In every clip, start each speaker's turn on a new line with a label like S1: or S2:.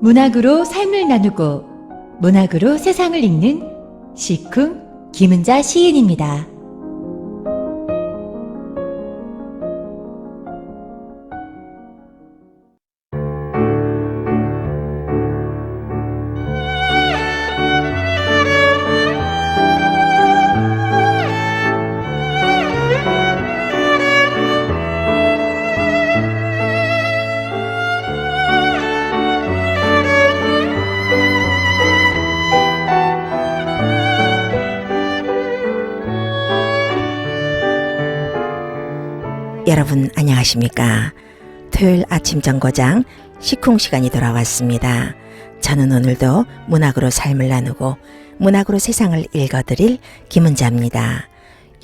S1: 문학으로 삶을 나누고 문학으로 세상을 읽는 시쿵 김은자 시인입니다.
S2: 여러분 안녕하십니까? 토요일 아침 정거장 시쿵 시간이 돌아왔습니다. 저는 오늘도 문학으로 삶을 나누고 문학으로 세상을 읽어드릴 김은자입니다.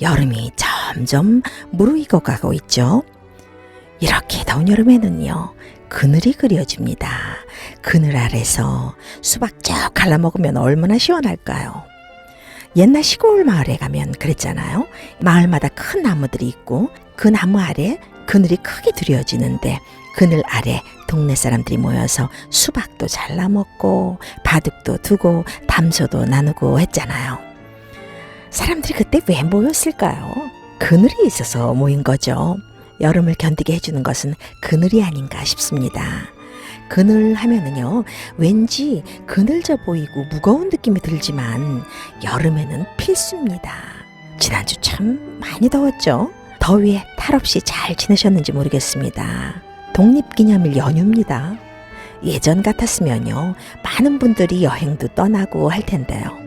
S2: 여름이 점점 무르익어 가고 있죠. 이렇게 더운 여름에는요, 그늘이 그려집니다. 그늘 아래서 수박 쭉 갈라먹으면 얼마나 시원할까요? 옛날 시골 마을에 가면 그랬잖아요. 마을마다 큰 나무들이 있고 그 나무 아래 그늘이 크게 드려지는데 그늘 아래 동네 사람들이 모여서 수박도 잘라먹고 바둑도 두고 담소도 나누고 했잖아요. 사람들이 그때 왜 모였을까요? 그늘이 있어서 모인 거죠. 여름을 견디게 해주는 것은 그늘이 아닌가 싶습니다. 그늘 하면은요, 왠지 그늘져 보이고 무거운 느낌이 들지만 여름에는 필수입니다. 지난주 참 많이 더웠죠? 더위에 탈 없이 잘 지내셨는지 모르겠습니다. 독립기념일 연휴입니다. 예전 같았으면요, 많은 분들이 여행도 떠나고 할 텐데요.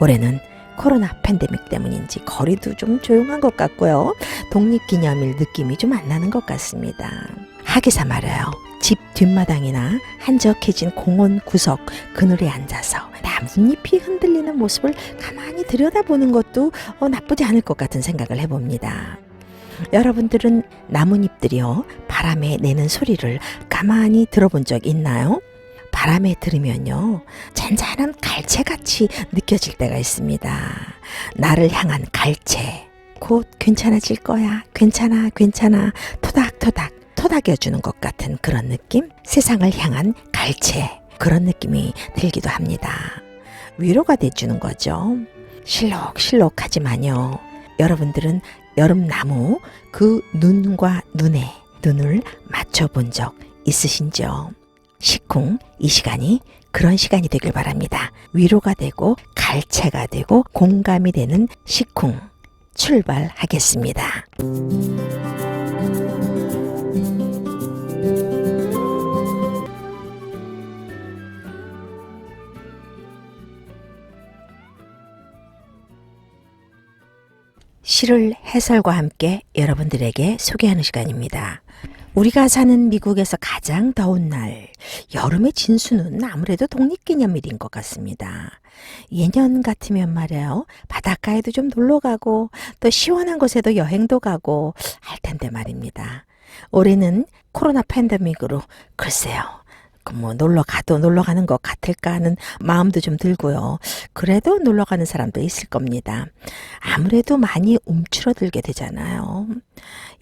S2: 올해는 코로나 팬데믹 때문인지 거리도 좀 조용한 것 같고요. 독립기념일 느낌이 좀 안 나는 것 같습니다. 하기사 말이에요. 집 뒷마당이나 한적해진 공원 구석 그늘에 앉아서 나뭇잎이 흔들리는 모습을 가만히 들여다보는 것도 나쁘지 않을 것 같은 생각을 해봅니다. 여러분들은 나뭇잎들이요, 바람에 내는 소리를 가만히 들어본 적 있나요? 바람에 들으면요, 잔잔한 갈채같이 느껴질 때가 있습니다. 나를 향한 갈채. 곧 괜찮아질 거야. 괜찮아, 괜찮아. 토닥토닥 토닥여주는 것 같은 그런 느낌? 세상을 향한 갈채. 그런 느낌이 들기도 합니다. 위로가 돼주는 거죠. 실록실록하지만요, 여러분들은 여름나무 그 눈과 눈을 맞춰본 적 있으신지요? 시쿵 이 시간이 그런 시간이 되길 바랍니다. 위로가 되고 갈채가 되고 공감이 되는 시쿵 출발하겠습니다. 시를 해설과 함께 여러분들에게 소개하는 시간입니다. 우리가 사는 미국에서 가장 더운 날, 여름의 진수는 아무래도 독립기념일인 것 같습니다. 예년 같으면 말이에요, 바닷가에도 좀 놀러 가고 또 시원한 곳에도 여행도 가고 할 텐데 말입니다. 올해는 코로나 팬데믹으로 글쎄요, 놀러 가는 것 같을까 하는 마음도 좀 들고요. 그래도 놀러 가는 사람도 있을 겁니다. 아무래도 많이 움츠러들게 되잖아요.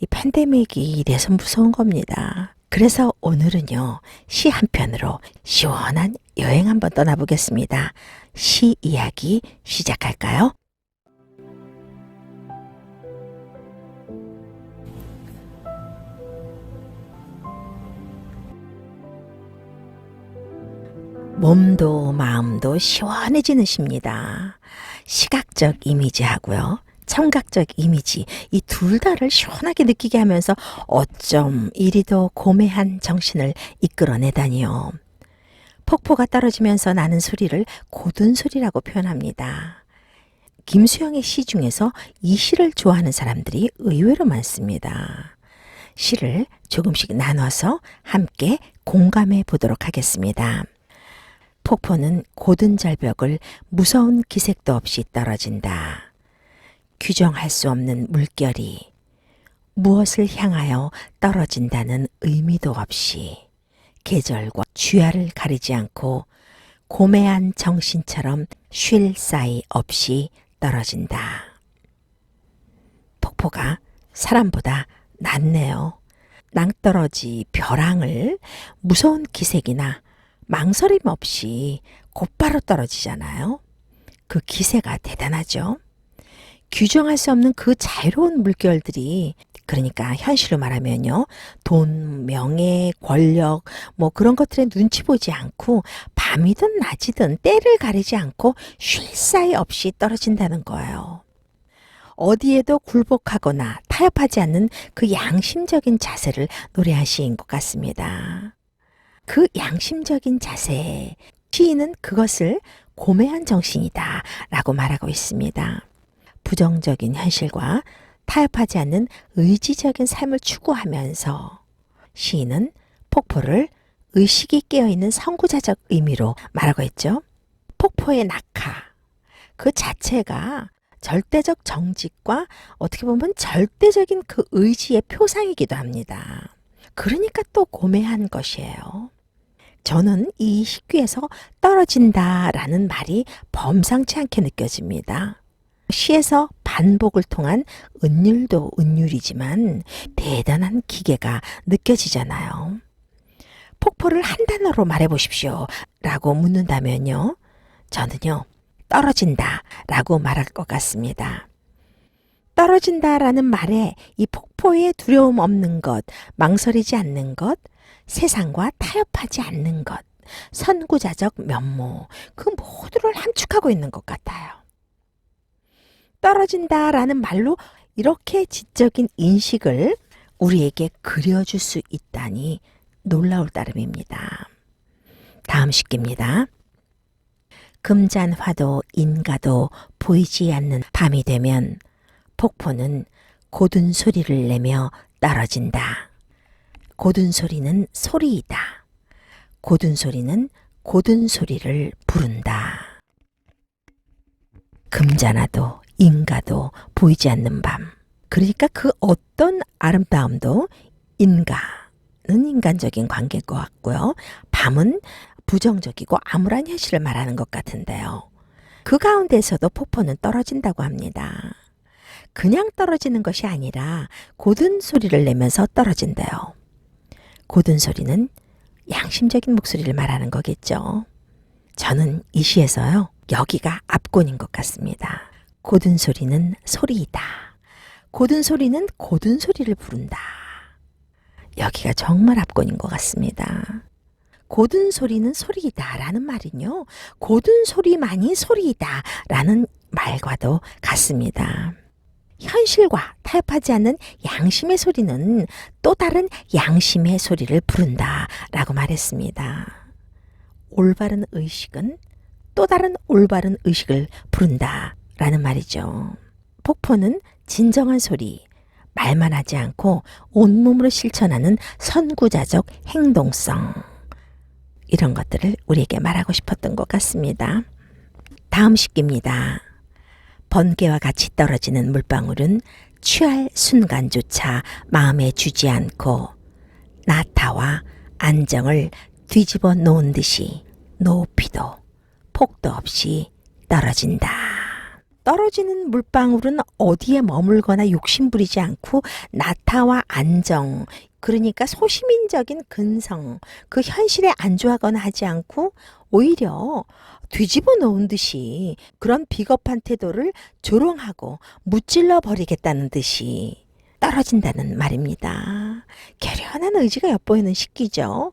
S2: 이 팬데믹이 이래서 무서운 겁니다. 그래서 오늘은요, 시 한 편으로 시원한 여행 한번 떠나보겠습니다. 시 이야기 시작할까요? 몸도 마음도 시원해지는 시입니다. 시각적 이미지하고요, 청각적 이미지, 이 둘 다를 시원하게 느끼게 하면서 어쩜 이리도 고매한 정신을 이끌어내다니요. 폭포가 떨어지면서 나는 소리를 고든 소리라고 표현합니다. 김수영의 시 중에서 이 시를 좋아하는 사람들이 의외로 많습니다. 시를 조금씩 나눠서 함께 공감해 보도록 하겠습니다. 폭포는 고든 절벽을 무서운 기색도 없이 떨어진다. 규정할 수 없는 물결이 무엇을 향하여 떨어진다는 의미도 없이 계절과 주야를 가리지 않고 고매한 정신처럼 쉴 사이 없이 떨어진다. 폭포가 사람보다 낫네요. 낭떠러지 벼랑을 무서운 기색이나 망설임 없이 곧바로 떨어지잖아요. 그 기세가 대단하죠. 규정할 수 없는 그 자유로운 물결들이, 그러니까 현실로 말하면요, 돈, 명예, 권력 뭐 그런 것들에 눈치 보지 않고 밤이든 낮이든 때를 가리지 않고 쉴 사이 없이 떨어진다는 거예요. 어디에도 굴복하거나 타협하지 않는 그 양심적인 자세를 노래한 시인 것 같습니다. 그 양심적인 자세, 시인은 그것을 고매한 정신이다 라고 말하고 있습니다. 부정적인 현실과 타협하지 않는 의지적인 삶을 추구하면서 시인은 폭포를 의식이 깨어있는 선구자적 의미로 말하고 있죠. 폭포의 낙하, 그 자체가 절대적 정직과 어떻게 보면 절대적인 그 의지의 표상이기도 합니다. 그러니까 또 고매한 것이에요. 저는 이 식귀에서 떨어진다라는 말이 범상치 않게 느껴집니다. 시에서 반복을 통한 은율도 은율이지만 대단한 기계가 느껴지잖아요. 폭포를 한 단어로 말해보십시오 라고 묻는다면요, 저는요, 떨어진다 라고 말할 것 같습니다. 떨어진다 라는 말에 이 폭포에 두려움 없는 것, 망설이지 않는 것, 세상과 타협하지 않는 것, 선구자적 면모, 그 모두를 함축하고 있는 것 같아요. 떨어진다 라는 말로 이렇게 지적인 인식을 우리에게 그려줄 수 있다니 놀라울 따름입니다. 다음 식기입니다. 금잔화도 인가도 보이지 않는 밤이 되면 폭포는 고든 소리를 내며 떨어진다. 고든 소리는 소리이다. 고든 소리는 고든 소리를 부른다. 금잔화도 인가도 보이지 않는 밤. 그러니까 그 어떤 아름다움도 인가는 인간적인 관계일 것 같고요. 밤은 부정적이고 암울한 현실을 말하는 것 같은데요. 그 가운데서도 폭포는 떨어진다고 합니다. 그냥 떨어지는 것이 아니라 고든 소리를 내면서 떨어진대요. 고든 소리는 양심적인 목소리를 말하는 거겠죠. 저는 이 시에서요, 여기가 압권인 것 같습니다. 고든 소리는 소리이다. 고든 소리는 고든 소리를 부른다. 여기가 정말 압권인 것 같습니다. 고든 소리는 소리이다 라는 말은요, 고든 소리만이 소리이다 라는 말과도 같습니다. 현실과 타협하지 않는 양심의 소리는 또 다른 양심의 소리를 부른다 라고 말했습니다. 올바른 의식은 또 다른 올바른 의식을 부른다 라는 말이죠. 폭포는 진정한 소리, 말만 하지 않고 온몸으로 실천하는 선구자적 행동성, 이런 것들을 우리에게 말하고 싶었던 것 같습니다. 다음 식기입니다. 번개와 같이 떨어지는 물방울은 취할 순간조차 마음에 주지 않고 나타와 안정을 뒤집어 놓은 듯이 높이도 폭도 없이 떨어진다. 떨어지는 물방울은 어디에 머물거나 욕심부리지 않고 나타와 안정, 그러니까 소시민적인 근성, 그 현실에 안주하거나 하지 않고 오히려 뒤집어 놓은 듯이 그런 비겁한 태도를 조롱하고 무찔러 버리겠다는 듯이 떨어진다는 말입니다. 결연한 의지가 엿보이는 식기죠.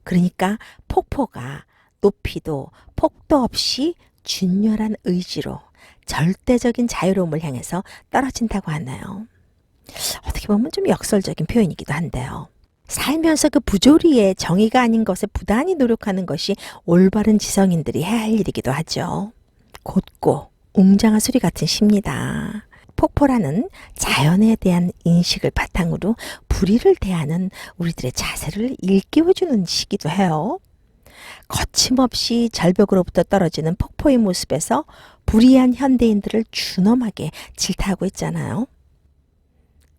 S2: 그러니까 폭포가 높이도 폭도 없이 준열한 의지로 절대적인 자유로움을 향해서 떨어진다고 하나요? 어떻게 보면 좀 역설적인 표현이기도 한데요. 살면서 그 부조리의 정의가 아닌 것에 부단히 노력하는 것이 올바른 지성인들이 해야 할 일이기도 하죠. 곧고 웅장한 소리 같은 시입니다. 폭포라는 자연에 대한 인식을 바탕으로 불의를 대하는 우리들의 자세를 일깨워주는 시기도 해요. 거침없이 절벽으로부터 떨어지는 폭포의 모습에서 불의한 현대인들을 준엄하게 질타하고 있잖아요.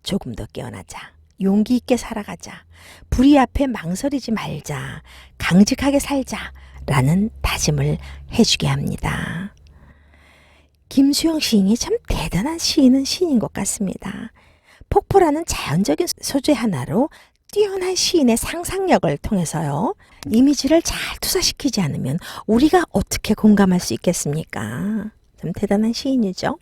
S2: 조금 더 깨어나자. 용기 있게 살아가자. 불의 앞에 망설이지 말자. 강직하게 살자. 라는 다짐을 해주게 합니다. 김수영 시인이 참 대단한 시인은 시인인 것 같습니다. 폭포라는 자연적인 소재 하나로 뛰어난 시인의 상상력을 통해서요. 이미지를 잘 투사시키지 않으면 우리가 어떻게 공감할 수 있겠습니까? 좀 대단한 시인이죠.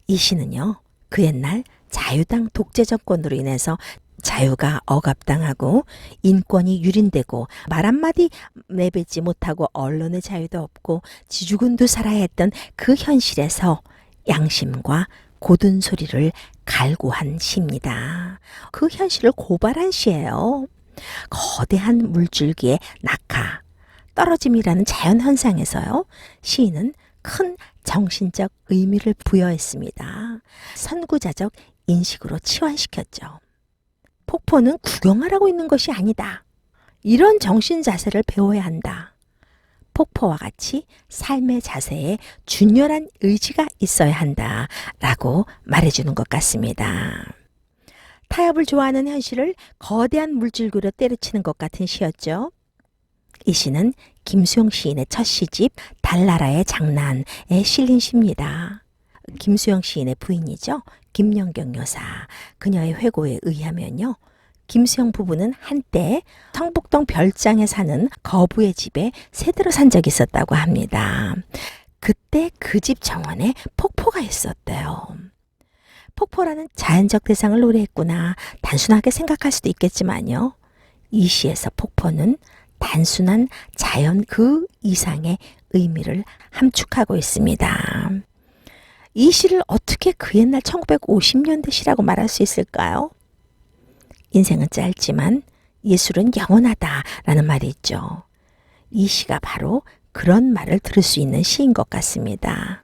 S2: 이 시는요. 그 옛날 자유당 독재 정권으로 인해서 자유가 억압당하고 인권이 유린되고 말 한마디 내뱉지 못하고 언론의 자유도 없고 지주군도 살아야 했던 그 현실에서 양심과 고든 소리를 갈구한 시입니다. 그 현실을 고발한 시예요. 거대한 물줄기의 낙하, 떨어짐이라는 자연현상에서요. 시인은 큰 정신적 의미를 부여했습니다. 선구자적 인식으로 치환시켰죠. 폭포는 구경하라고 있는 것이 아니다. 이런 정신 자세를 배워야 한다. 폭포와 같이 삶의 자세에 준열한 의지가 있어야 한다. 라고 말해주는 것 같습니다. 타협을 좋아하는 현실을 거대한 물줄기로 때려치는 것 같은 시였죠. 이 시는 김수용 시인의 첫 시집 달나라의 장난에 실린 시입니다. 김수영 시인의 부인이죠. 김연경 여사. 그녀의 회고에 의하면요. 김수영 부부는 한때 성북동 별장에 사는 거부의 집에 새들어 산 적이 있었다고 합니다. 그때 그 집 정원에 폭포가 있었대요. 폭포라는 자연적 대상을 노래했구나. 단순하게 생각할 수도 있겠지만요. 이 시에서 폭포는 단순한 자연 그 이상의 의미를 함축하고 있습니다. 이 시를 어떻게 그 옛날 1950년대 시라고 말할 수 있을까요? 인생은 짧지만 예술은 영원하다라는 말이 있죠. 이 시가 바로 그런 말을 들을 수 있는 시인 것 같습니다.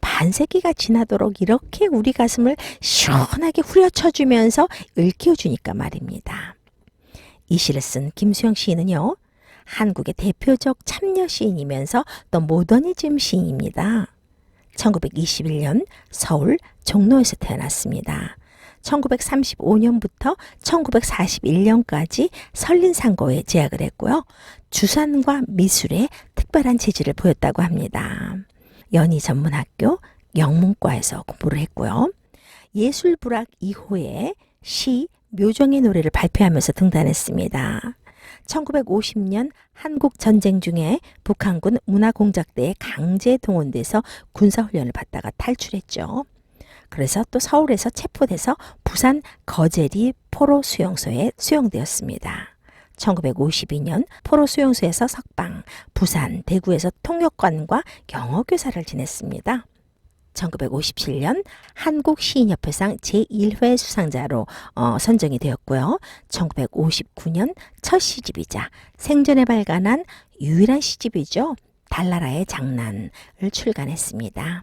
S2: 반세기가 지나도록 이렇게 우리 가슴을 시원하게 후려쳐주면서 일깨워주니까 말입니다. 이 시를 쓴 김수영 시인은요. 한국의 대표적 참여 시인이면서 또 모더니즘 시인입니다. 1921년 서울 종로에서 태어났습니다. 1935년부터 1941년까지 설린상고에 재학을 했고요. 주산과 미술에 특별한 재질을 보였다고 합니다. 연희전문학교 영문과에서 공부를 했고요. 예술불학 2호에 시, 묘정의 노래를 발표하면서 등단했습니다. 1950년 한국 전쟁 중에 북한군 문화공작대에 강제 동원돼서 군사훈련을 받다가 탈출했죠. 그래서 또 서울에서 체포돼서 부산 거제리 포로 수용소에 수용되었습니다. 1952년 포로 수용소에서 석방, 부산, 대구에서 통역관과 영어교사를 지냈습니다. 1957년 한국시인협회상 제1회 수상자로 선정이 되었고요. 1959년 첫 시집이자 생전에 발간한 유일한 시집이죠. 달나라의 장난을 출간했습니다.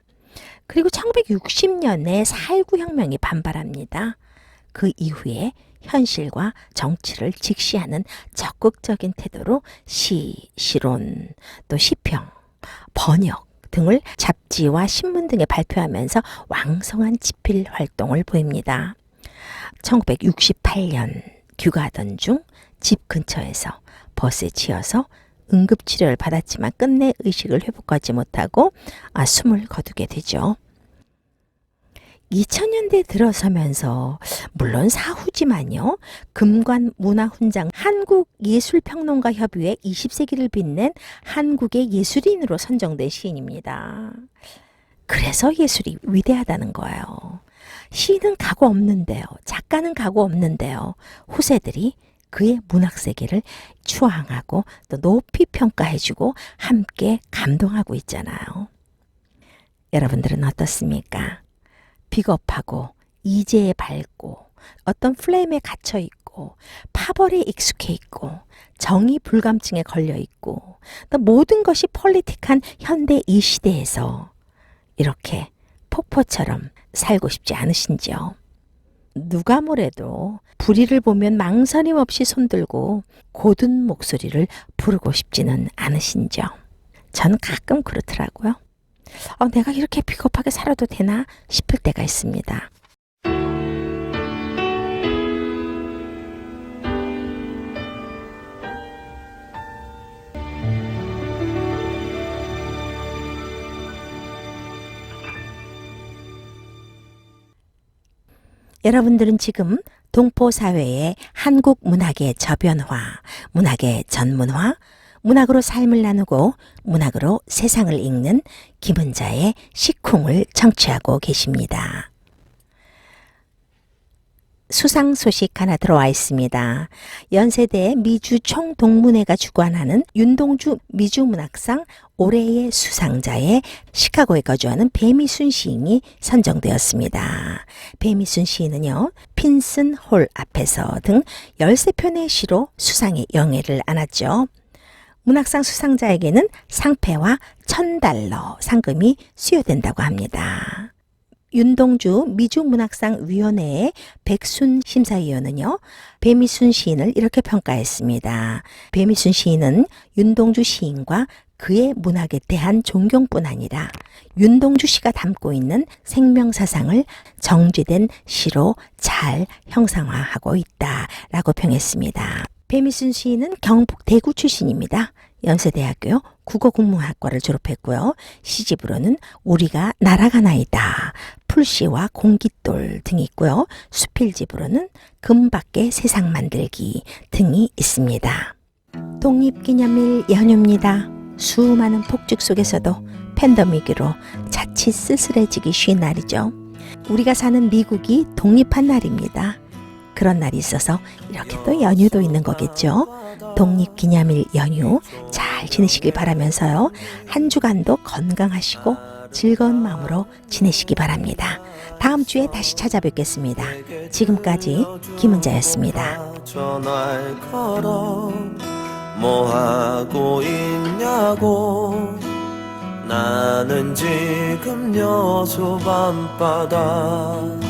S2: 그리고 1960년에 4.19 혁명이 반발합니다. 그 이후에 현실과 정치를 직시하는 적극적인 태도로 시, 시론, 또 시평, 번역 등을 잡지와 신문 등에 발표하면서 왕성한 집필 활동을 보입니다. 1968년 귀가하던 중 집 근처에서 버스에 치여서 응급치료를 받았지만 끝내 의식을 회복하지 못하고 숨을 거두게 되죠. 2000년대 들어서면서 물론 사후지만요. 금관문화훈장 한국예술평론가협의회 20세기를 빛낸 한국의 예술인으로 선정된 시인입니다. 그래서 예술이 위대하다는 거예요. 시인은 각오 없는데요. 작가는 각오 없는데요. 후세들이 그의 문학세계를 추앙하고 또 높이 평가해주고 함께 감동하고 있잖아요. 여러분들은 어떻습니까? 비겁하고 이제에 밝고 어떤 플레임에 갇혀 있고 파벌에 익숙해 있고 정의 불감증에 걸려 있고 또 모든 것이 폴리틱한 현대 이 시대에서 이렇게 폭포처럼 살고 싶지 않으신지요? 누가 뭐래도 불의를 보면 망설임 없이 손들고 고든 목소리를 부르고 싶지는 않으신지요? 전 가끔 그렇더라고요. 내가 이렇게 비겁하게 살아도 되나 싶을 때가 있습니다. 여러분들은 지금 동포사회의 한국 문학의 저변화, 문학의 전문화, 문학으로 삶을 나누고 문학으로 세상을 읽는 김은자의 시쿵을 청취하고 계십니다. 수상 소식 하나 들어와 있습니다. 연세대 미주 총동문회가 주관하는 윤동주 미주문학상 올해의 수상자에 시카고에 거주하는 배미순 시인이 선정되었습니다. 배미순 시인은요, 핀슨 홀 앞에서 등 13편의 시로 수상의 영예를 안았죠. 문학상 수상자에게는 상패와 $1,000 상금이 수여된다고 합니다. 윤동주 미주문학상 위원회의 백순 심사위원은요, 배미순 시인을 이렇게 평가했습니다. 배미순 시인은 윤동주 시인과 그의 문학에 대한 존경뿐 아니라 윤동주 씨가 담고 있는 생명사상을 정제된 시로 잘 형상화하고 있다라고 평했습니다. 배미순 시인은 경북 대구 출신입니다. 연세대학교 국어국문학과를 졸업했고요. 시집으로는 우리가 날아가나이다, 풀씨와 공깃돌 등이 있고요. 수필집으로는 금밖에 세상 만들기 등이 있습니다. 독립기념일 연휴입니다. 수많은 폭죽 속에서도 팬데믹으로 자칫 쓸쓸해지기 쉬운 날이죠. 우리가 사는 미국이 독립한 날입니다. 그런 날이 있어서 이렇게 또 연휴도 있는 거겠죠. 독립기념일 연휴 잘 지내시길 바라면서요. 한 주간도 건강하시고 즐거운 마음으로 지내시기 바랍니다. 다음 주에 다시 찾아뵙겠습니다. 지금까지 김은자였습니다.
S3: 전화를 걸어 뭐 하고 있냐고 나는 지금 여수 밤바다